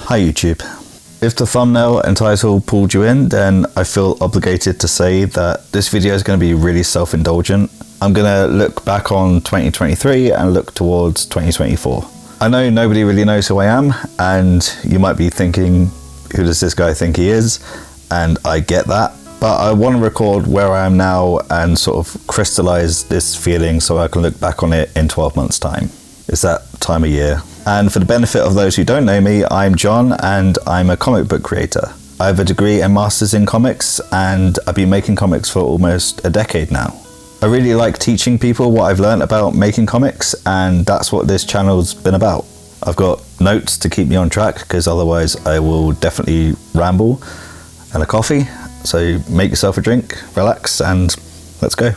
Hi YouTube. If the thumbnail and title pulled you in, then I feel obligated to say that this video is going to be really self-indulgent. I'm going to look back on 2023 and look towards 2024. I know nobody really knows who I am, and you might be thinking, who does this guy think he is? And I get that, but I want to record where I am now and sort of crystallize this feeling so I can look back on it in 12 months time. It's that time of year. And for the benefit of those who don't know me, I'm John and I'm a comic book creator. I have a degree and master's in comics, and I've been making comics for almost a decade now. I really like teaching people what I've learned about making comics, and that's what this channel's been about. I've got notes to keep me on track because otherwise I will definitely ramble, and a coffee. So make yourself a drink, relax, and let's go.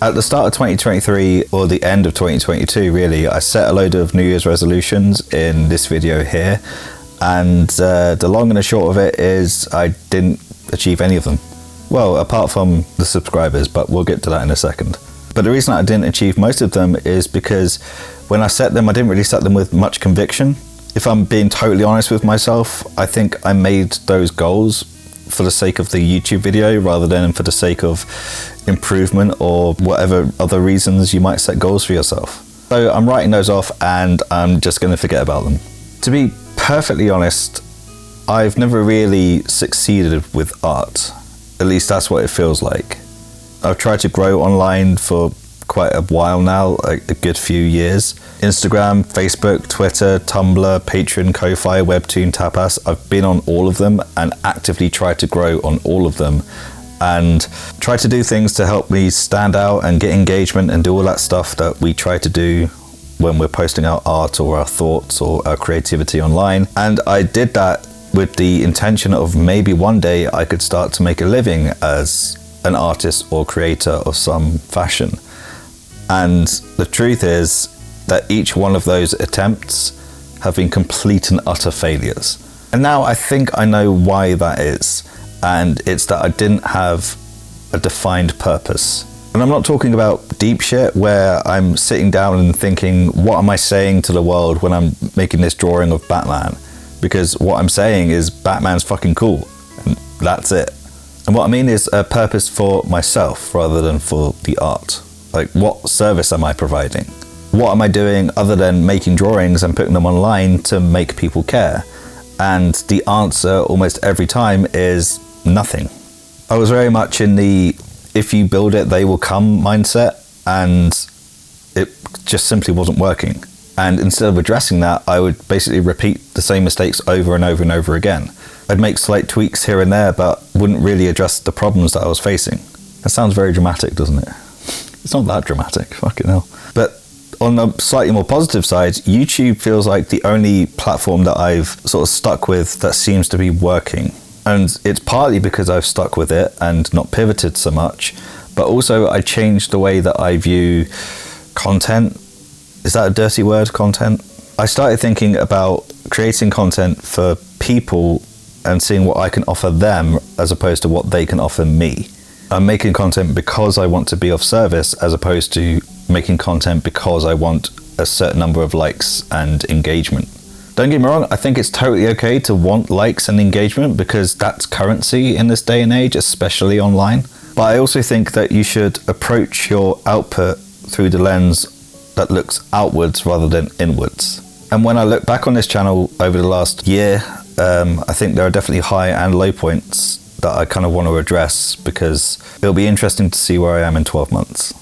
At the start of 2023, or the end of 2022 really, I set a load of New Year's resolutions in this video here, and the long and the short of it is I didn't achieve any of them. Well, apart from the subscribers, but we'll get to that in a second. But the reason I didn't achieve most of them is because when I set them, I didn't really set them with much conviction. If I'm being totally honest with myself, I think I made those goals for the sake of the YouTube video rather than for the sake of improvement or whatever other reasons you might set goals for yourself. So I'm writing those off and I'm just going to forget about them. To be perfectly honest, I've never really succeeded with art. At least that's what it feels like. I've tried to grow online for quite a while now, like a good few years. Instagram, Facebook, Twitter, Tumblr, Patreon, Ko-Fi, Webtoon, Tapas. I've been on all of them and actively tried to grow on all of them and try to do things to help me stand out and get engagement and do all that stuff that we try to do when we're posting our art or our thoughts or our creativity online. And I did that with the intention of maybe one day I could start to make a living as an artist or creator of some fashion. And the truth is that each one of those attempts have been complete and utter failures. And now I think I know why that is. And it's that I didn't have a defined purpose. And I'm not talking about deep shit where I'm sitting down and thinking, what am I saying to the world when I'm making this drawing of Batman? Because what I'm saying is Batman's fucking cool. And that's it. And what I mean is a purpose for myself rather than for the art. Like, what service am I providing? What am I doing other than making drawings and putting them online to make people care? And the answer almost every time is nothing. I was very much in the if you build it, they will come mindset, and it just simply wasn't working. And instead of addressing that, I would basically repeat the same mistakes over and over and over again. I'd make slight tweaks here and there, but wouldn't really address the problems that I was facing. That sounds very dramatic, doesn't it? It's not that dramatic, fucking hell. But on the slightly more positive side, YouTube feels like the only platform that I've sort of stuck with that seems to be working. And it's partly because I've stuck with it and not pivoted so much, but also I changed the way that I view content. Is that a dirty word, content? I started thinking about creating content for people and seeing what I can offer them as opposed to what they can offer me. I'm making content because I want to be of service as opposed to making content because I want a certain number of likes and engagement. Don't get me wrong, I think it's totally okay to want likes and engagement because that's currency in this day and age, especially online. But I also think that you should approach your output through the lens that looks outwards rather than inwards. And when I look back on this channel over the last year, I think there are definitely high and low points that I kind of want to address because it'll be interesting to see where I am in 12 months.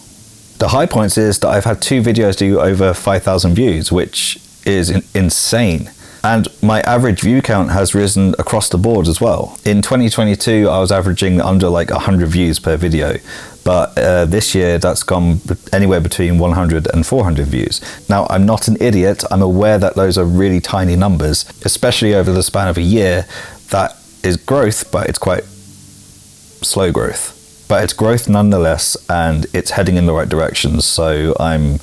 The high points is that I've had 2 videos do over 5,000 views, which is insane. And my average view count has risen across the board as well. In 2022, I was averaging under like 100 views per video. But this year, that's gone anywhere between 100 and 400 views. Now, I'm not an idiot. I'm aware that those are really tiny numbers, especially over the span of a year. That is growth, but it's quite slow growth. But it's growth nonetheless, and it's heading in the right direction. So I'm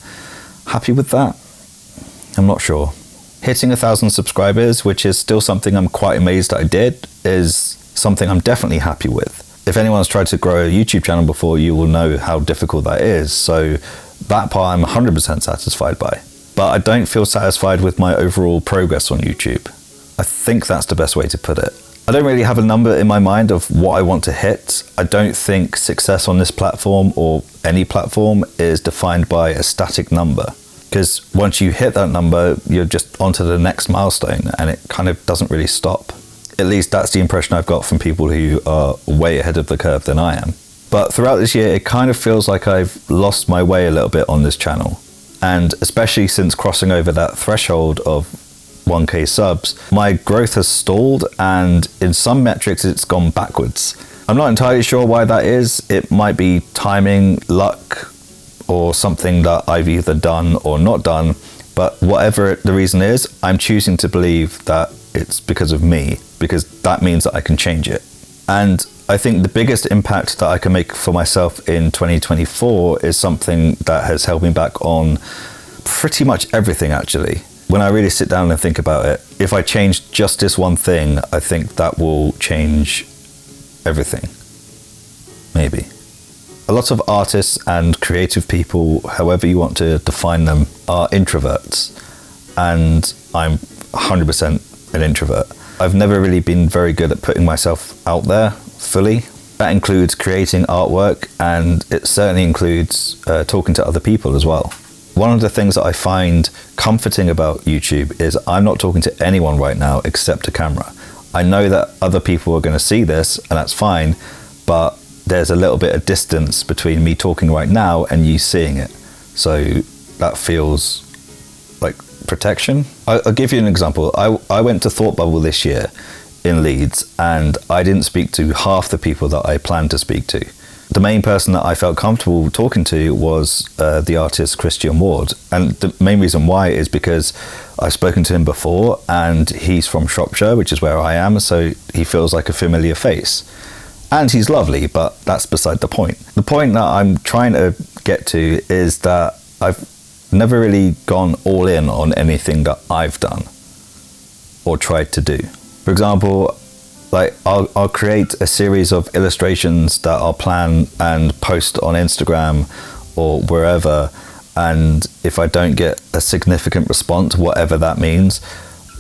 happy with that. I'm not sure. Hitting 1,000 subscribers, which is still something I'm quite amazed that I did, is something I'm definitely happy with. If anyone's tried to grow a YouTube channel before, you will know how difficult that is. So that part I'm 100% satisfied by. But I don't feel satisfied with my overall progress on YouTube. I think that's the best way to put it. I don't really have a number in my mind of what I want to hit. I don't think success on this platform or any platform is defined by a static number. Because once you hit that number, you're just onto the next milestone and it kind of doesn't really stop. At least that's the impression I've got from people who are way ahead of the curve than I am. But throughout this year, it kind of feels like I've lost my way a little bit on this channel. And especially since crossing over that threshold of 1K subs, my growth has stalled, and in some metrics it's gone backwards. I'm not entirely sure why that is. It might be timing, luck, or something that I've either done or not done, but whatever the reason is, I'm choosing to believe that it's because of me, because that means that I can change it. And I think the biggest impact that I can make for myself in 2024 is something that has held me back on pretty much everything, actually. When I really sit down and think about it, if I change just this one thing, I think that will change everything. Maybe. A lot of artists and creative people, however you want to define them, are introverts. And I'm 100% an introvert. I've never really been very good at putting myself out there fully. That includes creating artwork, and it certainly includes talking to other people as well. One of the things that I find comforting about YouTube is I'm not talking to anyone right now except a camera. I know that other people are going to see this, and that's fine, but there's a little bit of distance between me talking right now and you seeing it. So that feels like protection. I'll give you an example. I went to Thought Bubble this year in Leeds, and I didn't speak to half the people that I planned to speak to. The main person that I felt comfortable talking to was the artist Christian Ward. And the main reason why is because I've spoken to him before, and he's from Shropshire, which is where I am, so he feels like a familiar face. And he's lovely, but that's beside the point. The point that I'm trying to get to is that I've never really gone all in on anything that I've done or tried to do. For example, like I'll create a series of illustrations that I'll plan and post on Instagram or wherever, and if I don't get a significant response, whatever that means,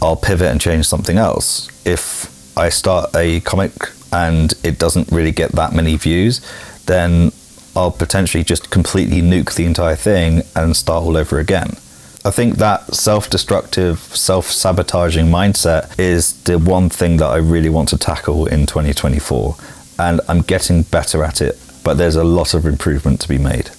I'll pivot and change something else. If I start a comic and it doesn't really get that many views, then I'll potentially just completely nuke the entire thing and start all over again. I think that self-destructive, self-sabotaging mindset is the one thing that I really want to tackle in 2024. And I'm getting better at it, but there's a lot of improvement to be made.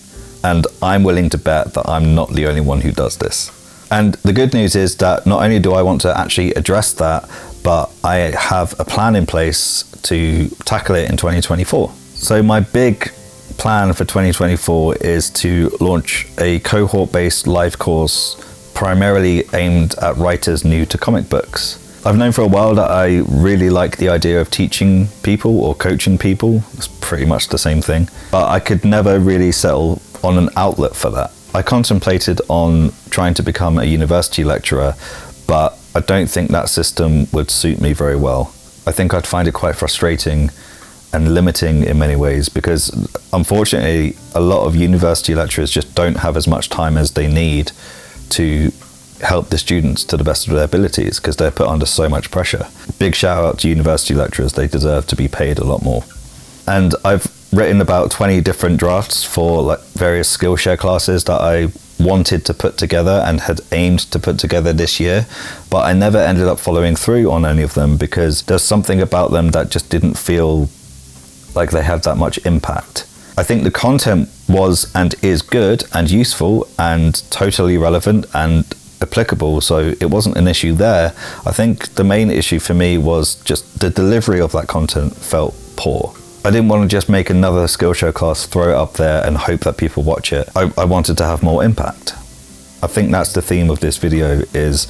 And I'm willing to bet that I'm not the only one who does this. And the good news is that not only do I want to actually address that, but I have a plan in place to tackle it in 2024. So my big plan for 2024 is to launch a cohort-based live course primarily aimed at writers new to comic books. I've known for a while that I really like the idea of teaching people or coaching people. It's pretty much the same thing. But I could never really settle on an outlet for that. I contemplated on trying to become a university lecturer, but I don't think that system would suit me very well. I think I'd find it quite frustrating and limiting in many ways, because unfortunately a lot of university lecturers just don't have as much time as they need to help the students to the best of their abilities, because they're put under so much pressure. Big shout out to university lecturers, they deserve to be paid a lot more. And I've written about 20 different drafts for like various Skillshare classes that I wanted to put together and had aimed to put together this year, but I never ended up following through on any of them because there's something about them that just didn't feel like they had that much impact. I think the content was and is good and useful and totally relevant and applicable, so it wasn't an issue there. I think the main issue for me was just the delivery of that content felt poor. I didn't want to just make another Skillshare class, throw it up there and hope that people watch it. I wanted to have more impact. I think that's the theme of this video, is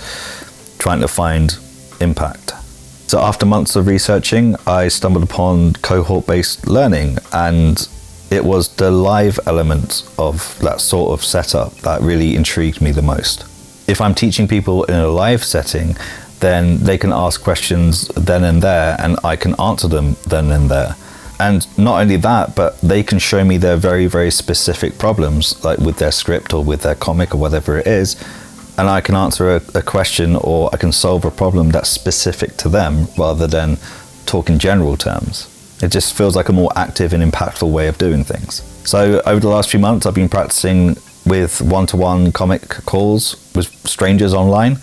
trying to find impact. So after months of researching, I stumbled upon cohort-based learning, and it was the live element of that sort of setup that really intrigued me the most. If I'm teaching people in a live setting, then they can ask questions then and there, and I can answer them then and there. And not only that, but they can show me their very, very specific problems, like with their script or with their comic or whatever it is, and I can answer a question, or I can solve a problem that's specific to them rather than talk in general terms. It just feels like a more active and impactful way of doing things. So over the last few months, I've been practicing with one-to-one comic calls with strangers online,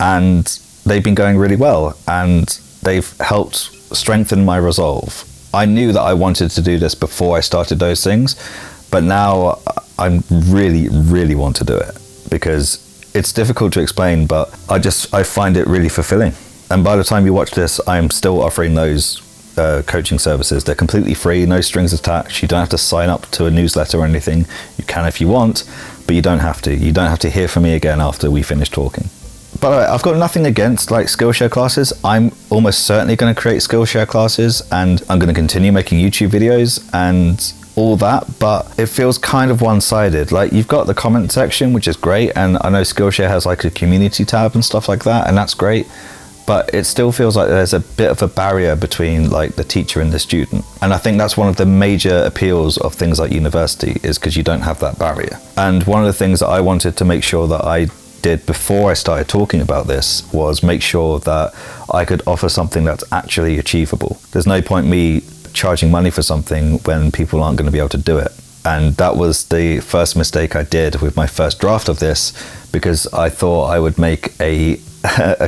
and they've been going really well, and they've helped strengthen my resolve. I knew that I wanted to do this before I started those things, but now I really want to do it, because it's difficult to explain, but I find it really fulfilling. And by the time you watch this, I'm still offering those coaching services. They're completely free, no strings attached. You don't have to sign up to a newsletter or anything. You can if you want, but you don't have to. You don't have to hear from me again after we finish talking. But I've got nothing against like Skillshare classes. I'm almost certainly going to create Skillshare classes, and I'm going to continue making YouTube videos and all that, but it feels kind of one-sided. Like, you've got the comment section, which is great, and I know Skillshare has like a community tab and stuff like that, and that's great. But it still feels like there's a bit of a barrier between like the teacher and the student. And I think that's one of the major appeals of things like university, is because you don't have that barrier. And one of the things that I wanted to make sure that I did before I started talking about this was make sure that I could offer something that's actually achievable. There's no point me charging money for something when people aren't going to be able to do it. And that was the first mistake I did with my first draft of this, because I thought I would make a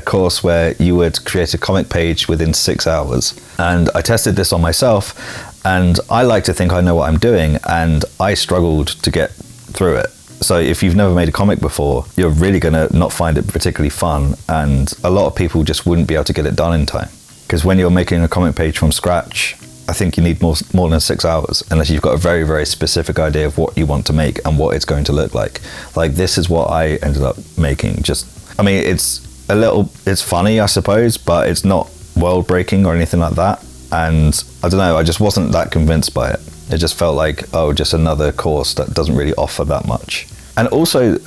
course where you would create a comic page within 6 hours. And I tested this on myself, and I like to think I know what I'm doing, and I struggled to get through it. So if you've never made a comic before, you're really going to not find it particularly fun, and a lot of people just wouldn't be able to get it done in time. Because when you're making a comic page from scratch, I think you need more than 6 hours, unless you've got a very, very specific idea of what you want to make and what it's going to look like. Like, this is what I ended up making. It's funny, I suppose, but it's not world breaking or anything like that. And I don't know, I just wasn't that convinced by it. It just felt like, just another course that doesn't really offer that much. And also,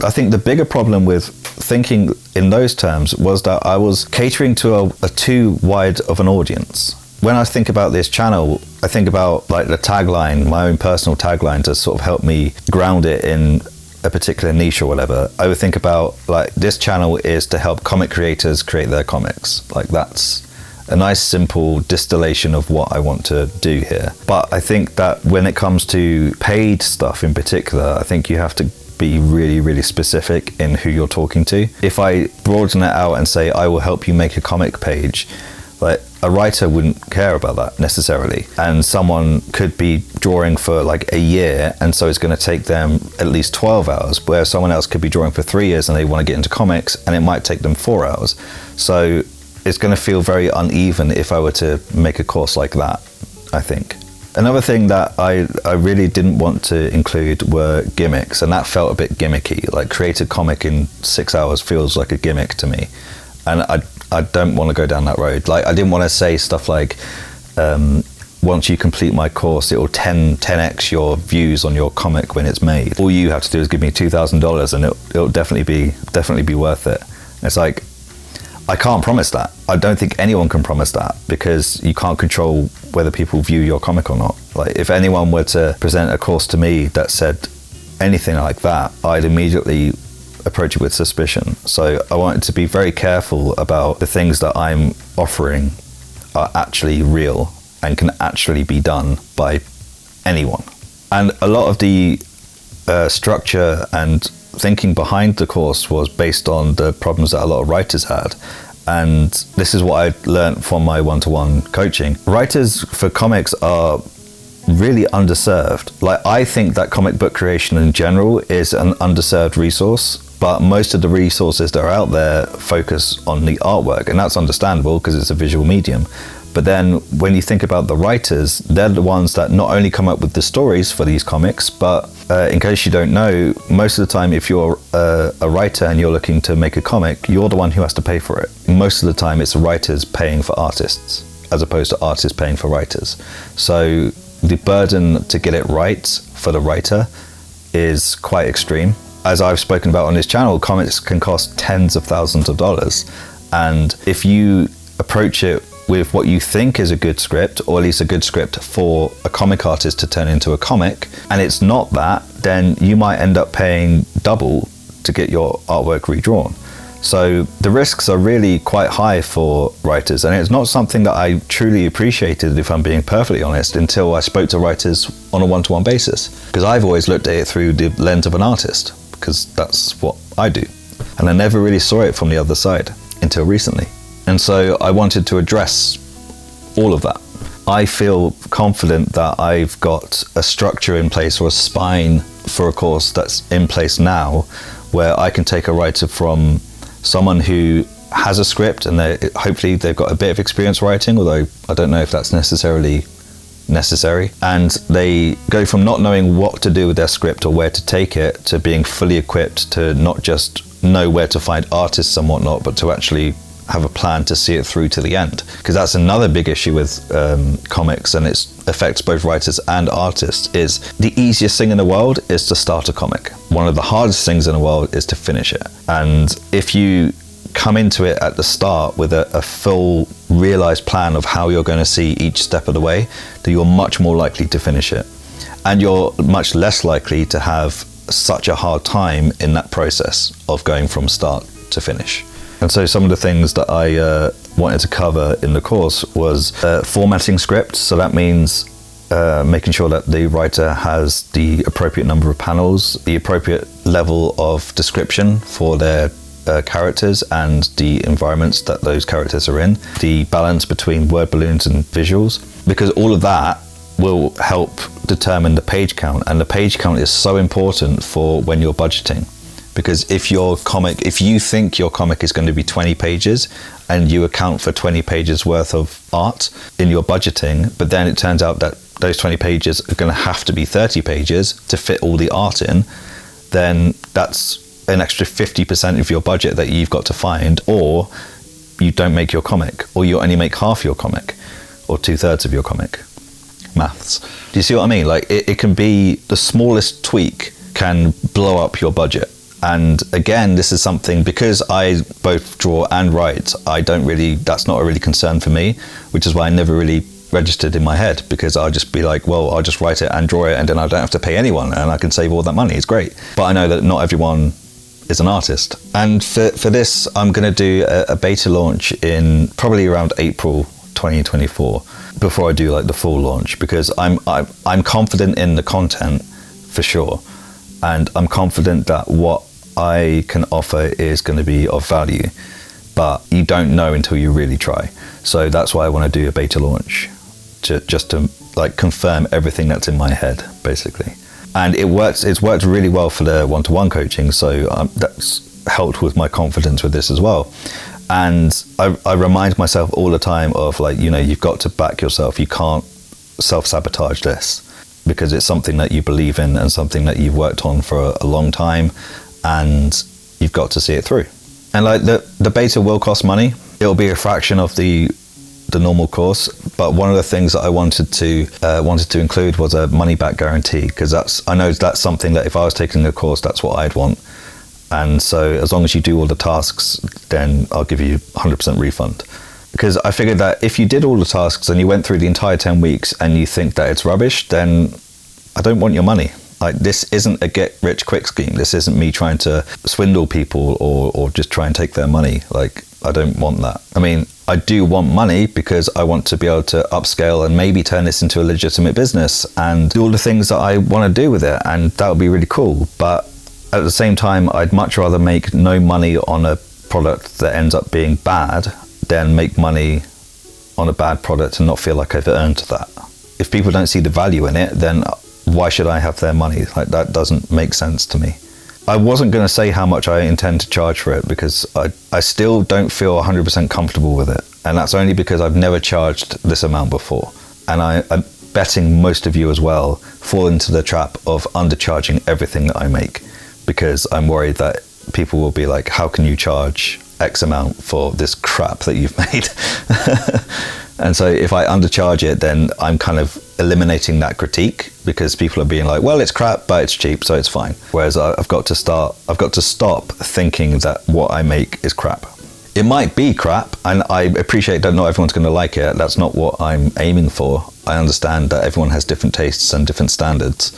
I think the bigger problem with thinking in those terms was that I was catering to a too wide of an audience. When I think about this channel, I think about like the tagline, my own personal tagline, to sort of help me ground it in a particular niche or whatever. I would think about like, this channel is to help comic creators create their comics. Like, that's a nice simple distillation of what I want to do here. But I think that when it comes to paid stuff in particular, I think you have to be really, really specific in who you're talking to. If I broaden it out and say, I will help you make a comic page, like, a writer wouldn't care about that necessarily, and someone could be drawing for like a year, and so it's going to take them at least 12 hours, where someone else could be drawing for 3 years and they want to get into comics, and it might take them 4 hours. So it's going to feel very uneven if I were to make a course like that, I think. Another thing that I really didn't want to include were gimmicks, and that felt a bit gimmicky. Like, create a comic in 6 hours feels like a gimmick to me, and I don't want to go down that road. Like, I didn't want to say stuff like, once you complete my course, it will 10x your views on your comic when it's made. All you have to do is give me $2,000 and it'll definitely be worth it. It's like, I can't promise that. I don't think anyone can promise that, because you can't control whether people view your comic or not. Like, if anyone were to present a course to me that said anything like that, I'd immediately approach it with suspicion. So I wanted to be very careful about the things that I'm offering are actually real and can actually be done by anyone. And a lot of the structure and thinking behind the course was based on the problems that a lot of writers had. And this is what I learned from my one-to-one coaching. Writers for comics are really underserved. Like, I think that comic book creation in general is an underserved resource, but most of the resources that are out there focus on the artwork, and that's understandable because it's a visual medium. But then when you think about the writers, they're the ones that not only come up with the stories for these comics, but in case you don't know, most of the time if you're a writer and you're looking to make a comic, you're the one who has to pay for it. Most of the time it's writers paying for artists, as opposed to artists paying for writers. So the burden to get it right for the writer is quite extreme. As I've spoken about on this channel, comics can cost tens of thousands of dollars. And if you approach it with what you think is a good script, or at least a good script for a comic artist to turn into a comic, and it's not that, then you might end up paying double to get your artwork redrawn. So the risks are really quite high for writers, and it's not something that I truly appreciated, if I'm being perfectly honest, until I spoke to writers on a one-to-one basis. Because I've always looked at it through the lens of an artist, because that's what I do. And I never really saw it from the other side until recently. And so I wanted to address all of that. I feel confident that I've got a structure in place, or a spine for a course that's in place now, where I can take a writer from someone who has a script and hopefully they've got a bit of experience writing, although I don't know if that's necessarily necessary, and they go from not knowing what to do with their script or where to take it to being fully equipped to not just know where to find artists and whatnot, but to actually have a plan to see it through to the end. Because that's another big issue with comics, and it affects both writers and artists, is the easiest thing in the world is to start a comic. One of the hardest things in the world is to finish it. And if you come into it at the start with a full realized plan of how you're going to see each step of the way, then you're much more likely to finish it. And you're much less likely to have such a hard time in that process of going from start to finish. And so some of the things that I wanted to cover in the course was formatting scripts. So that means making sure that the writer has the appropriate number of panels, the appropriate level of description for their characters and the environments that those characters are in, the balance between word balloons and visuals, because all of that will help determine the page count. And the page count is so important for when you're budgeting. Because if you think your comic is going to be 20 pages and you account for 20 pages worth of art in your budgeting, but then it turns out that those 20 pages are going to have to be 30 pages to fit all the art in, then that's an extra 50% of your budget that you've got to find, or you don't make your comic, or you only make half your comic, or 2/3 of your comic. Maths. Do you see what I mean? Like it can be the smallest tweak can blow up your budget. And again, this is something, because I both draw and write, that's not a really concern for me, which is why I never really registered in my head, because I'll just be like, well, I'll just write it and draw it, and then I don't have to pay anyone, and I can save all that money. It's great. But I know that not everyone is an artist. And for this, I'm going to do a beta launch in probably around April 2024, before I do like the full launch, because I'm confident in the content for sure. And I'm confident that what I can offer is going to be of value, but you don't know until you really try. So that's why I want to do a beta launch, just to like confirm everything that's in my head, basically. And it's worked really well for the one-to-one coaching, so that's helped with my confidence with this as well. And I remind myself all the time of like, you've got to back yourself. You can't self-sabotage this, because it's something that you believe in and something that you've worked on for a long time, and you've got to see it through. And like the beta will cost money. It'll be a fraction of the normal course, but one of the things that I wanted to include was a money back guarantee, because I know that's something that if I was taking a course, that's what I'd want. And so as long as you do all the tasks, then I'll give you 100% refund. Because I figured that if you did all the tasks and you went through the entire 10 weeks and you think that it's rubbish, then I don't want your money. Like, this isn't a get-rich-quick scheme. This isn't me trying to swindle people or just try and take their money. Like, I don't want that. I mean, I do want money because I want to be able to upscale and maybe turn this into a legitimate business and do all the things that I want to do with it, and that would be really cool. But at the same time, I'd much rather make no money on a product that ends up being bad than make money on a bad product and not feel like I've earned that. If people don't see the value in it, then why should I have their money? Like, that doesn't make sense to me. I wasn't going to say how much I intend to charge for it, because I still don't feel 100% comfortable with it. And that's only because I've never charged this amount before. And I'm betting most of you as well fall into the trap of undercharging everything that I make, because I'm worried that people will be like, how can you charge X amount for this crap that you've made? And so if I undercharge it, then I'm kind of eliminating that critique, because people are being like, well, it's crap, but it's cheap, so it's fine. Whereas I've got to stop thinking that what I make is crap. It might be crap, and I appreciate that not everyone's going to like it. That's not what I'm aiming for. I understand that everyone has different tastes and different standards,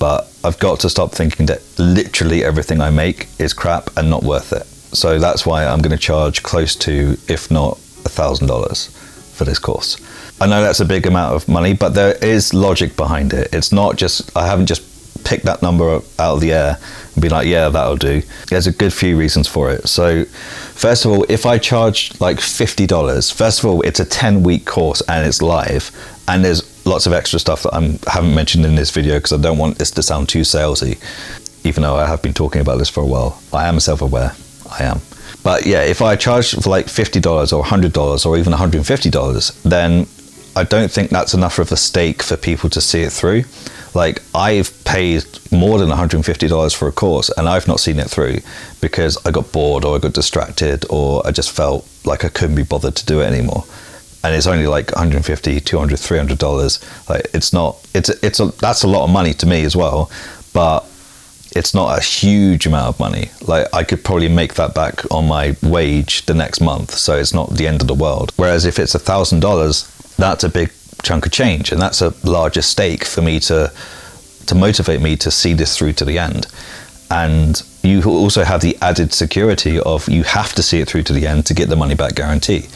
but I've got to stop thinking that literally everything I make is crap and not worth it. So that's why I'm going to charge close to, if not $1,000 for this course. I know that's a big amount of money, but there is logic behind it. It's not just, I haven't just picked that number out of the air and be like, yeah, that'll do. There's a good few reasons for it. So first of all, if I charge like $50, first of all, it's a 10-week course and it's live, and there's lots of extra stuff that I haven't mentioned in this video because I don't want this to sound too salesy, even though I have been talking about this for a while. I am self-aware, I am. But yeah, if I charge for like $50 or $100 or even $150, then I don't think that's enough of a stake for people to see it through. Like, I've paid more than $150 for a course and I've not seen it through because I got bored or I got distracted or I just felt like I couldn't be bothered to do it anymore. And it's only like $150, $200, $300. Like, that's a lot of money to me as well, but it's not a huge amount of money. Like, I could probably make that back on my wage the next month, so it's not the end of the world. Whereas if it's $1,000, that's a big chunk of change, and that's a larger stake for me to motivate me to see this through to the end. And you also have the added security of you have to see it through to the end to get the money back guarantee.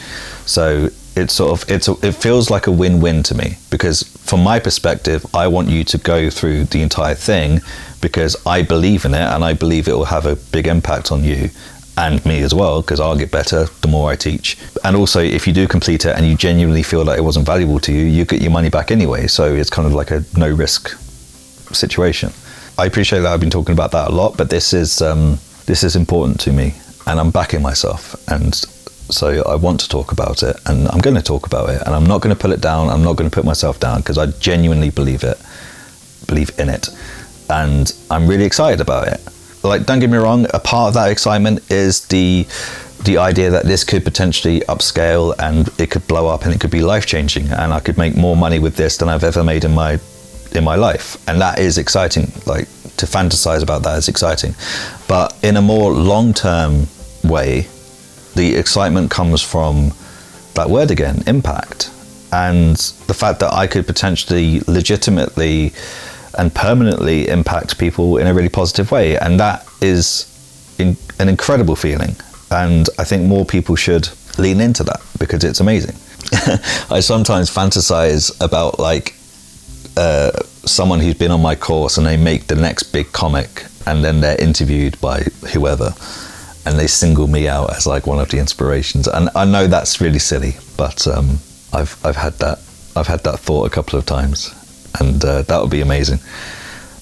So it's it feels like a win-win to me, because from my perspective, I want you to go through the entire thing because I believe in it and I believe it will have a big impact on you and me as well, because I'll get better the more I teach. And also, if you do complete it and you genuinely feel like it wasn't valuable to you, you get your money back anyway. So it's kind of like a no risk situation. I appreciate that I've been talking about that a lot, but this is important to me and I'm backing myself. And so I want to talk about it, and I'm going to talk about it, and I'm not going to put it down. I'm not going to put myself down because I genuinely believe in it. And I'm really excited about it. Like, don't get me wrong, a part of that excitement is the idea that this could potentially upscale and it could blow up and it could be life-changing and I could make more money with this than I've ever made in my life. And that is exciting. Like, to fantasize about that is exciting. But in a more long-term way, the excitement comes from that word again, impact. And the fact that I could potentially legitimately and permanently impact people in a really positive way. And that is an incredible feeling. And I think more people should lean into that because it's amazing. I sometimes fantasize about like someone who's been on my course and they make the next big comic and then they're interviewed by whoever and they single me out as like one of the inspirations. And I know that's really silly, but I've had that thought a couple of times. And that would be amazing.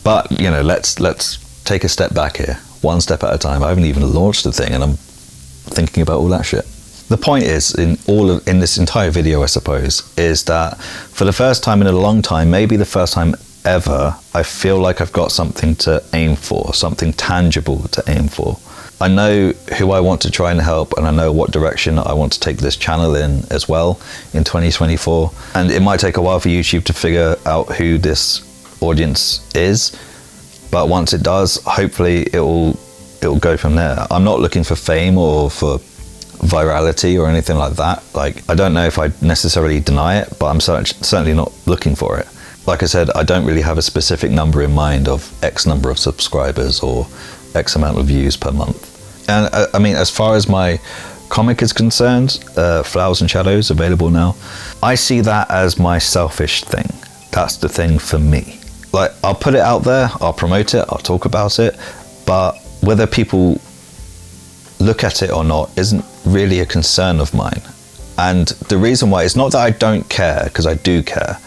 But, you know, let's take a step back here, one step at a time. I haven't even launched the thing and I'm thinking about all that shit. The point is, in this entire video, I suppose, is that for the first time in a long time, maybe the first time ever, I feel like I've got something to aim for, something tangible to aim for. I know who I want to try and help, and I know what direction I want to take this channel in as well in 2024. And it might take a while for YouTube to figure out who this audience is, but once it does, hopefully it will go from there. I'm not looking for fame or for virality or anything like that. Like, I don't know if I necessarily deny it, but I'm certainly not looking for it. Like I said, I don't really have a specific number in mind of X number of subscribers or X amount of views per month. And I mean, as far as my comic is concerned, Flowers and Shadows, available now, I see that as my selfish thing. That's the thing for me. Like, I'll put it out there, I'll promote it, I'll talk about it, but whether people look at it or not isn't really a concern of mine. And the reason why, it's not that I don't care, because I do care,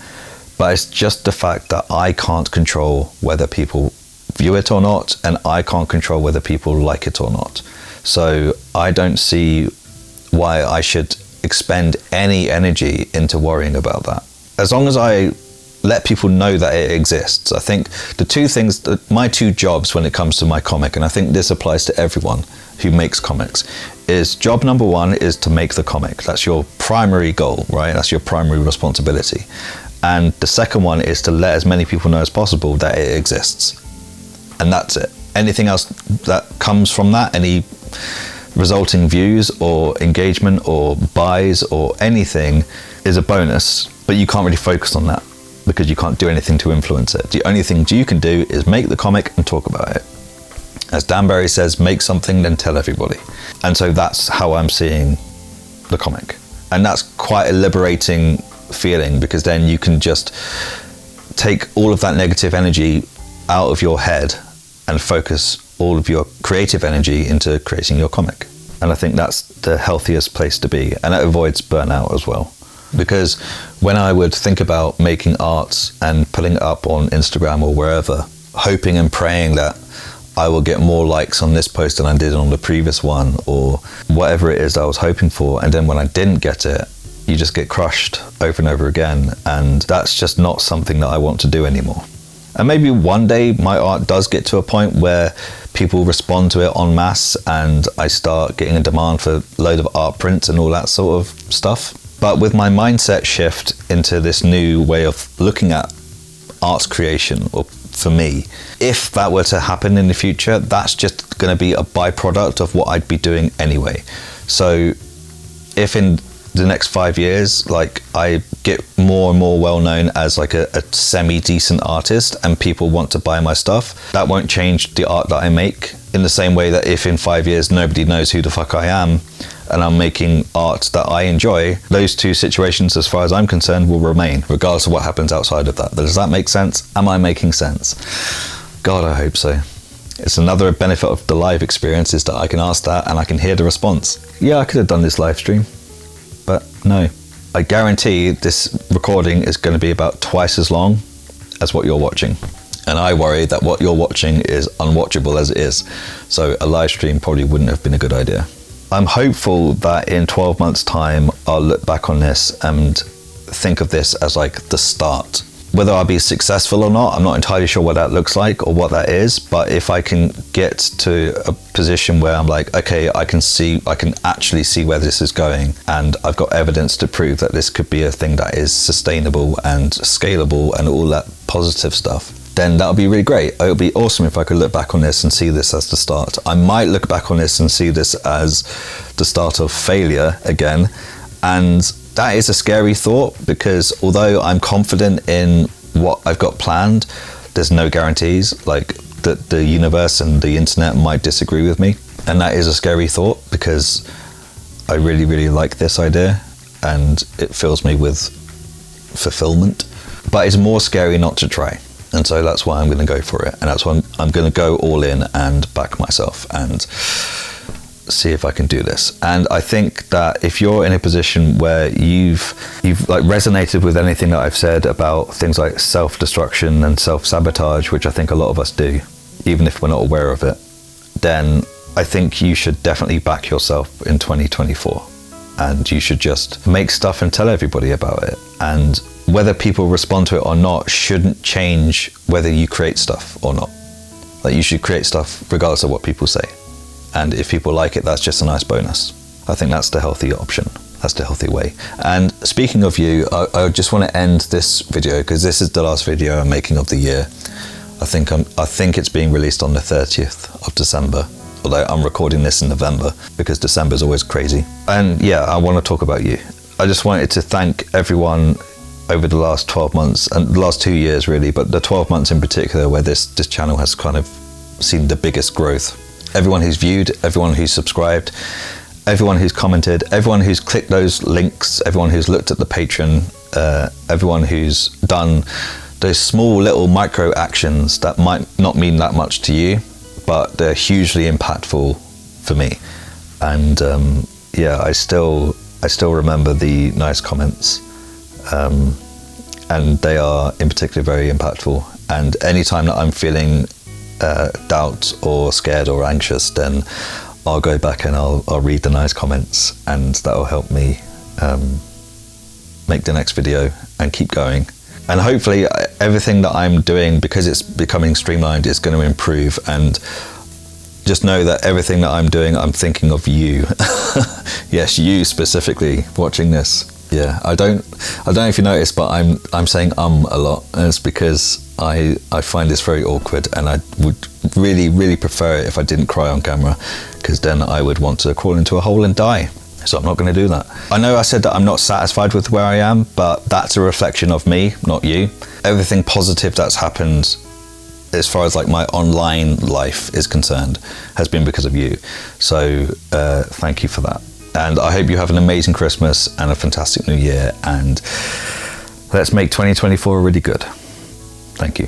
but it's just the fact that I can't control whether people view it or not, and I can't control whether people like it or not. So I don't see why I should expend any energy into worrying about that. As long as I let people know that it exists. I think the two things, my two jobs when it comes to my comic, and I think this applies to everyone who makes comics, is job number one is to make the comic. That's your primary goal, right? That's your primary responsibility. And the second one is to let as many people know as possible that it exists. And that's it. Anything else that comes from that, any resulting views or engagement or buys or anything, is a bonus, but you can't really focus on that. because you can't do anything to influence it. The only thing you can do is make the comic and talk about it. As Dan Barry says, make something, then tell everybody. And so that's how I'm seeing the comic. And that's quite a liberating feeling, because then you can just take all of that negative energy out of your head and focus all of your creative energy into creating your comic. And I think that's the healthiest place to be. And it avoids burnout as well. Because when I would think about making art and putting it up on Instagram or wherever, hoping and praying that I will get more likes on this post than I did on the previous one, or whatever it is I was hoping for, and then when I didn't get it, you just get crushed over and over again, and that's just not something that I want to do anymore. And maybe one day my art does get to a point where people respond to it en masse and I start getting a demand for a load of art prints and all that sort of stuff. But with my mindset shift into this new way of looking at arts creation, or for me, if that were to happen in the future, that's just going to be a byproduct of what I'd be doing anyway. So if in the next 5 years, like, I get more and more well known as like a semi-decent artist and people want to buy my stuff, that won't change the art that I make, in the same way that if in 5 years nobody knows who the fuck I am and I'm making art that I enjoy, those two situations, as far as I'm concerned, will remain, regardless of what happens outside of that. Does that make sense? Am I making sense? God, I hope so. It's another benefit of the live experience, is that I can ask that and I can hear the response. Yeah, I could have done this live stream, but no. I guarantee this recording is going to be about twice as long as what you're watching. And I worry that what you're watching is unwatchable as it is. So a live stream probably wouldn't have been a good idea. I'm hopeful that in 12 months' time, I'll look back on this and think of this as like the start. Whether I'll be successful or not, I'm not entirely sure what that looks like or what that is. But if I can get to a position where I'm like, okay, I can actually see where this is going, and I've got evidence to prove that this could be a thing that is sustainable and scalable and all that positive stuff, then that would be really great. It would be awesome if I could look back on this and see this as the start. I might look back on this and see this as the start of failure again. And that is a scary thought, because although I'm confident in what I've got planned, there's no guarantees. Like, the universe and the internet might disagree with me. And that is a scary thought, because I really, really like this idea and it fills me with fulfillment. But it's more scary not to try. And so that's why I'm going to go for it. And that's why I'm going to go all in and back myself and see if I can do this. And I think that if you're in a position where you've like resonated with anything that I've said about things like self-destruction and self-sabotage, which I think a lot of us do, even if we're not aware of it, then I think you should definitely back yourself in 2024. And you should just make stuff and tell everybody about it. And whether people respond to it or not shouldn't change whether you create stuff or not. Like, you should create stuff regardless of what people say. And if people like it, that's just a nice bonus. I think that's the healthy option. That's the healthy way. And speaking of you, I just want to end this video, because this is the last video I'm making of the year. I think it's being released on the 30th of December, although I'm recording this in November because December is always crazy. And yeah, I want to talk about you. I just wanted to thank everyone over the last 12 months, and the last 2 years really, but the 12 months in particular, where this channel has kind of seen the biggest growth. Everyone who's viewed, everyone who's subscribed, everyone who's commented, everyone who's clicked those links, everyone who's looked at the Patreon, everyone who's done those small little micro actions that might not mean that much to you, but they're hugely impactful for me. And yeah, I still remember the nice comments, and they are in particular very impactful. And anytime that I'm feeling doubt or scared or anxious, then I'll go back and I'll read the nice comments, and that'll help me make the next video and keep going. And hopefully everything that I'm doing, because it's becoming streamlined, is going to improve. And just know that everything that I'm doing, I'm thinking of you. Yes, you specifically watching this. Yeah, I don't know if you noticed, but I'm saying a lot, and it's because I find this very awkward, and I would really, really prefer it if I didn't cry on camera, because then I would want to crawl into a hole and die. So I'm not going to do that. I know I said that I'm not satisfied with where I am, but that's a reflection of me, not you. Everything positive that's happened as far as like my online life is concerned has been because of you. So thank you for that. And I hope you have an amazing Christmas and a fantastic new year, and let's make 2024 really good. Thank you.